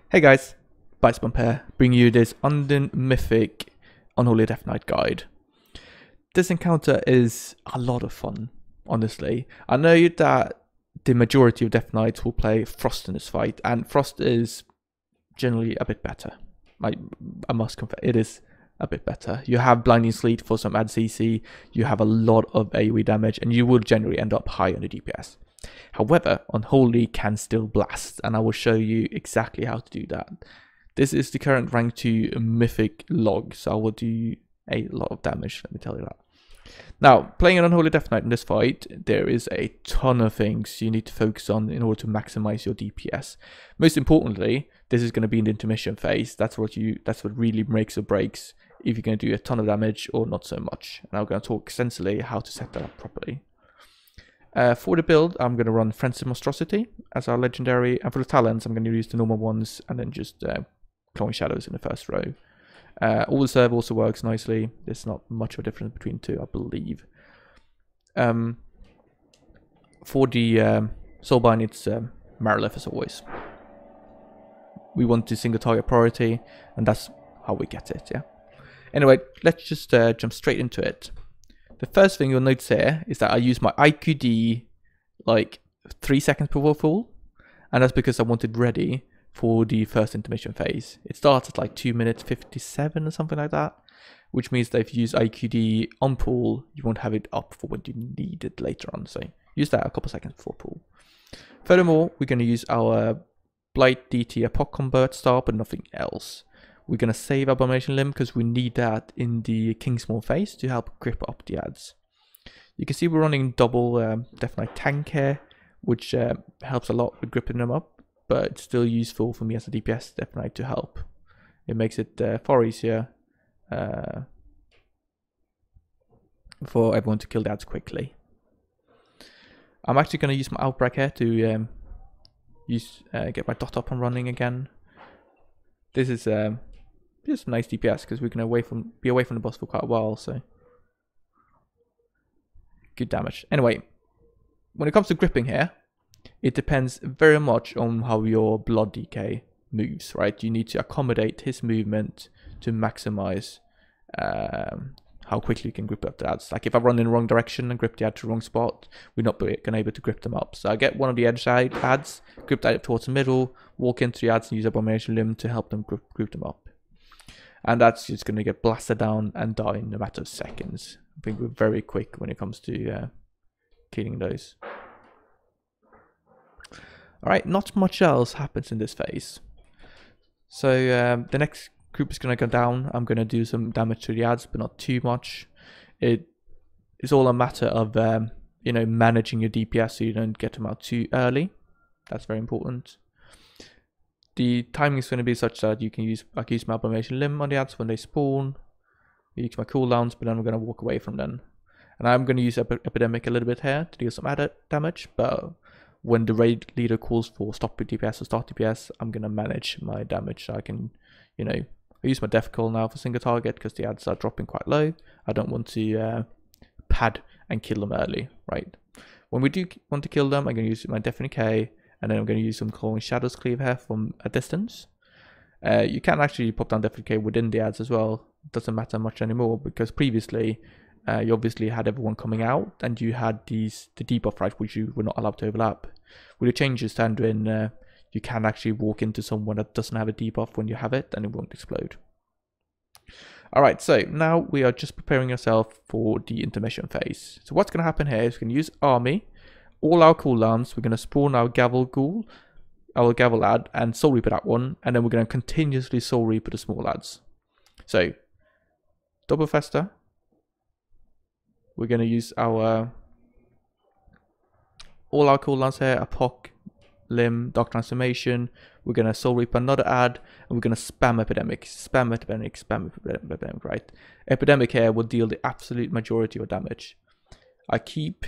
Hey guys, Bicebump here, bringing you this Anduin Mythic Unholy Death Knight guide. This encounter is a lot of fun, honestly. I know that the majority of Death Knights will play Frost in this fight, and Frost is generally a bit better. I must confess, it is a bit better. You have Blinding Sleet for some add CC, you have a lot of AoE damage, and you will generally end up high on the DPS. However, Unholy can still blast, and I will show you exactly how to do that. This is the current rank 2 mythic log, so I will do a lot of damage, let me tell you that. Now, playing an Unholy Death Knight in this fight, there is a ton of things you need to focus on in order to maximize your DPS. Most importantly, this is going to be in the intermission phase. That's what really makes or breaks if you're going to do a ton of damage or not so much. And I'm going to talk extensively how to set that up properly. For the build, I'm going to run Frenzied Monstrosity as our legendary, and for the talents, I'm going to use the normal ones and then just Clawing Shadows in the first row. All the serve also works nicely. There's not much of a difference between the two, I believe. For the Soulbind, it's Marilith as always. We want to single target priority, and that's how we get it, yeah. Anyway, let's just jump straight into it. The first thing you'll notice here is that I use my IQD like 3 seconds before full, and that's because I want it ready for the first intermission phase. It starts at like 2 minutes 57 or something like that, which means that if you use IQD on pool, you won't have it up for when you need it later on. So use that a couple seconds before pool. Furthermore, we're going to use our Blight DT Apoc Convert star, but nothing else. We're going to save Abomination Limb because we need that in the Kingsmore phase to help grip up the adds. You can see we're running double Death Knight tank here, which helps a lot with gripping them up, but it's still useful for me as a DPS Death Knight to help. It makes it far easier for everyone to kill the adds quickly. I'm actually going to use my Outbreak here to get my dot up and running again. This is just nice DPS because we're going to be away from the boss for quite a while, so good damage. Anyway, when it comes to gripping here, it depends very much on how your Blood DK moves, right? You need to accommodate his movement to maximize how quickly you can grip up the adds. Like if I run in the wrong direction and grip the add to the wrong spot, we're not going to be able to grip them up. So I get one of the edge side adds, grip that towards the middle, walk into the adds and use Abomination Limb to help them group them up. And that's just going to get blasted down and die in a matter of seconds. I think we're very quick when it comes to killing those. Alright, not much else happens in this phase. So the next group is going to go down. I'm going to do some damage to the adds, but not too much. It is all a matter of you know, managing your DPS so you don't get them out too early. That's very important. The timing is going to be such that you can use, I can use my Abomination Limb on the adds when they spawn. I use my cooldowns, but then I'm going to walk away from them. And I'm going to use Epidemic a little bit here to deal some added damage, but when the raid leader calls for stop DPS or start DPS, I'm going to manage my damage so I can, you know, I use my Death Call now for single target because the adds are dropping quite low. I don't want to pad and kill them early, right? When we do want to kill them, I'm going to use my Deafening K, and then I'm going to use some Clawing Shadows cleave here from a distance. You can actually pop down Deafening K within the adds as well. It doesn't matter much anymore because previously you obviously had everyone coming out and you had the debuff, right, which you were not allowed to overlap. With the changes to Anduin, you can actually walk into someone that doesn't have a debuff when you have it and it won't explode. Alright, so now we are just preparing ourselves for the intermission phase. So what's going to happen here is we're going to use Army, all our cooldowns, we're going to spawn our Gavel Ghoul, our Gavel Ad, and Soul Reaper that one, and then we're going to continuously Soul Reaper the small adds. So, Double Fester, we're going to use our all our cooldowns here, Apoc, Limb, Dark Transformation. We're going to Soul Reaper another ad, and we're going to spam Epidemic, spam Epidemic, spam Epidemic, right? Epidemic here will deal the absolute majority of damage. I keep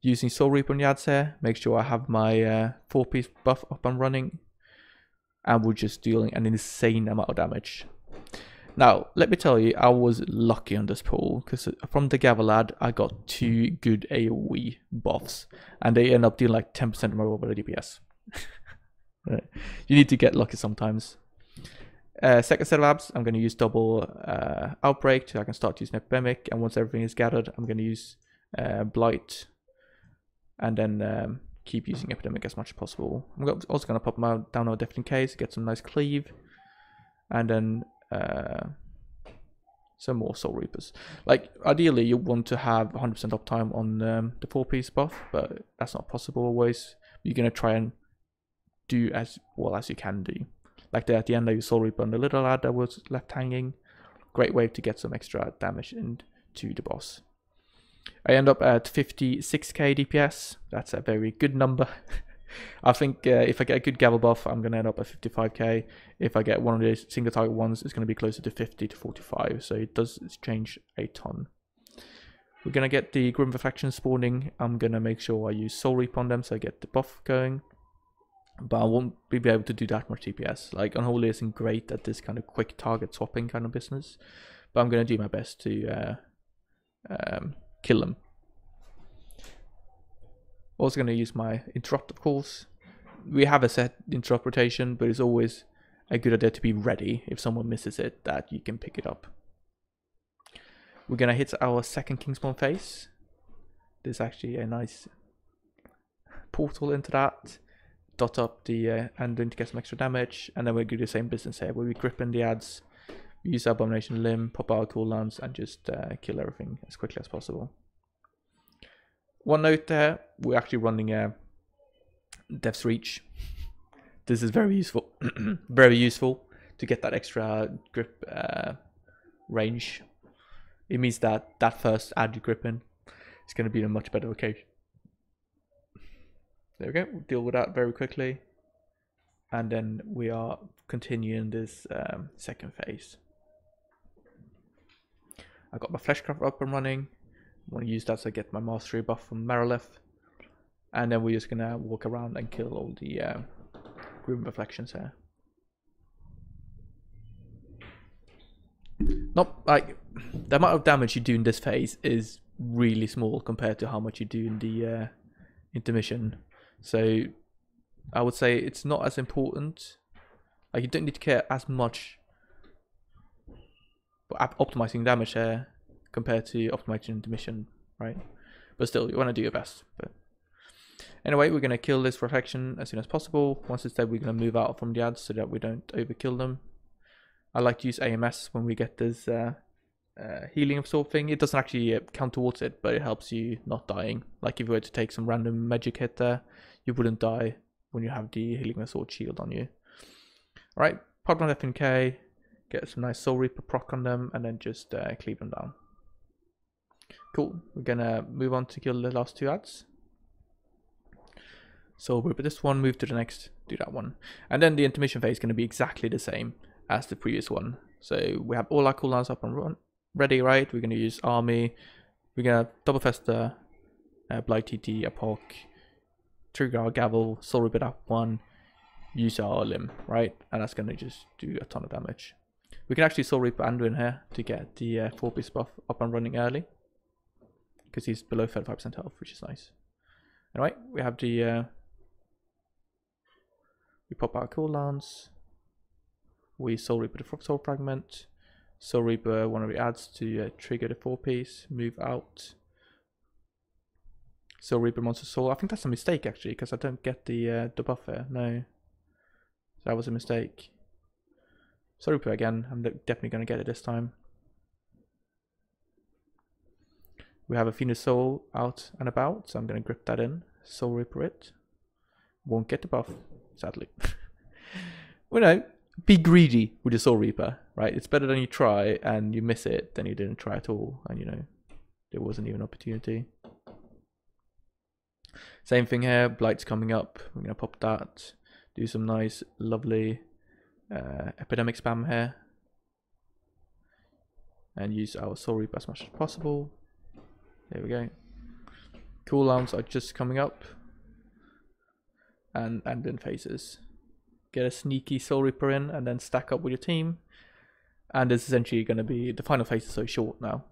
using Soul Reaper on the ads here, make sure I have my 4-piece buff up and running, and we're just dealing an insane amount of damage. Now, let me tell you, I was lucky on this pull, because from the Gavelad, I got 2 good AoE buffs, and they end up doing like 10% more over the DPS. You need to get lucky sometimes. Second set of abs, I'm going to use double Outbreak, so I can start using Epidemic, and once everything is gathered, I'm going to use Blight, and then keep using Epidemic as much as possible. I'm also going to pop them down our Deafening Case, get some nice cleave, and then some more Soul Reapers. Like, ideally, you want to have 100% uptime on the 4-piece buff, but that's not possible always. You're going to try and do as well as you can do. Like at the end, I used Soul Reaper on the little lad that was left hanging. Great way to get some extra damage into the boss. I end up at 56k DPS. That's a very good number. I think if I get a good gavel buff, I'm going to end up at 55k. If I get one of the single target ones, it's going to be closer to 50 to 45. So it does change a ton. We're going to get the Grim Reflection spawning. I'm going to make sure I use Soul Reap on them so I get the buff going. But I won't be able to do that much DPS. Like, Unholy isn't great at this kind of quick target swapping kind of business. But I'm going to do my best to kill them. Also going to use my interrupt, of course. We have a set interrupt rotation, but it's always a good idea to be ready if someone misses it, that you can pick it up. We're going to hit our second Kingspawn phase. There's actually a nice portal into that. Dot up the Anduin to get some extra damage, and then we're going to do the same business here, where we grip in the ads, use Abomination Limb, pop our cooldowns, and just kill everything as quickly as possible. One note there, we're actually running a Death's Reach. This is very useful, very useful to get that extra grip range. It means that that first ad you grip in is going to be a much better occasion. There we go, we'll deal with that very quickly. And then we are continuing this second phase. I got my Fleshcraft up and running. I want to use that so I get my mastery buff from Marilith. And then we're just gonna walk around and kill all the Grim Reflections here. Not like the amount of damage you do in this phase is really small compared to how much you do in the intermission. So I would say it's not as important. Like, you don't need to care as much about optimizing damage here compared to optimizing intermission, right? But still, you want to do your best. But anyway, we're going to kill this reflection as soon as possible. Once it's dead, we're going to move out from the ads so that we don't overkill them. I like to use AMS when we get this healing absorb thing. It doesn't actually count towards it, but it helps you not dying. Like, if you were to take some random magic hit there, you wouldn't die when you have the healing sword shield on you. Alright, pop on FNK, get some nice Soul Reaper proc on them, and then just cleave them down. Cool, we're gonna move on to kill the last two ads. So we'll put this one, move to the next, do that one. And then the intermission phase is going to be exactly the same as the previous one. So we have all our cooldowns up and run ready, right? We're going to use Army, we're going to double Fester, Blight TT, Apoc, trigger our Gavel, Soul Reaper that one, use our Limb, right? And that's going to just do a ton of damage. We can actually Soul Reaper Anduin here to get the 4-piece buff up and running early, because he's below 35% health, which is nice. Anyway, we have the we pop our cooldowns, we Soul Reaper the Soul Fragment, Soul Reaper one of the adds to trigger the 4-piece, move out, Soul Reaper Monster Soul. I think that's a mistake actually, because I don't get the buff here. No, that was a mistake. Soul Reaper again, I'm definitely going to get it this time. We have a Phoenix Soul out and about, so I'm going to grip that in, Soul Reaper it. Won't get the buff, sadly. Well, no, be greedy with your Soul Reaper, right? It's better than you try and you miss it than you didn't try at all, and you know, there wasn't even an opportunity. Same thing here, Blight's coming up, we're going to pop that, do some nice, lovely epidemic spam here, and use our Soul Reaper as much as possible. There we go. Cooldowns are just coming up, and then phases. Get a sneaky Soul Reaper in, and then stack up with your team. And it's essentially going to be, the final phase is so short now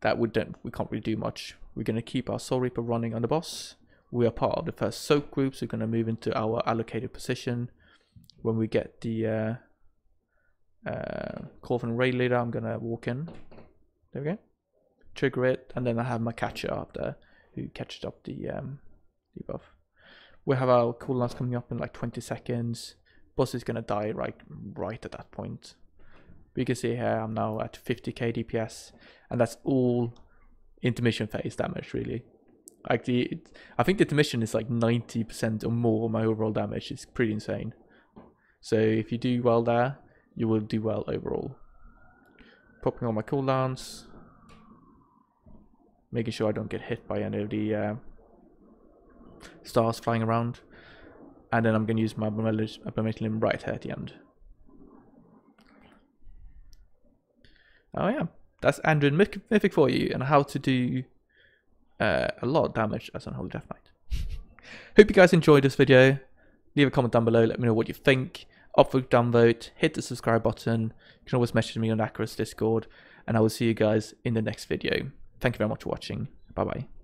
that we can't really do much. We're going to keep our Soul Reaper running on the boss. We are part of the first soak group, so we're going to move into our allocated position. When we get the call from the raid leader, I'm going to walk in. There we go. Trigger it, and then I have my catcher up there who catches up the debuff. We have our cooldowns coming up in like 20 seconds. Boss is going to die right at that point. But you can see here I'm now at 50k DPS, and that's all intermission phase damage really. Like I think the intermission is like 90% or more of my overall damage. It's pretty insane. So if you do well there, you will do well overall. Popping on my cooldowns, making sure I don't get hit by any of the stars flying around, and then I'm going to use my Abomination Limb right here at the end. Oh yeah, that's Anduin Mythic for you, and how to do a lot of damage as Unholy Death Knight. Hope you guys enjoyed this video. Leave a comment down below, let me know what you think. Up for downvote, hit the subscribe button. You can always message me on Acro's Discord, and I will see you guys in the next video. Thank you very much for watching. Bye bye.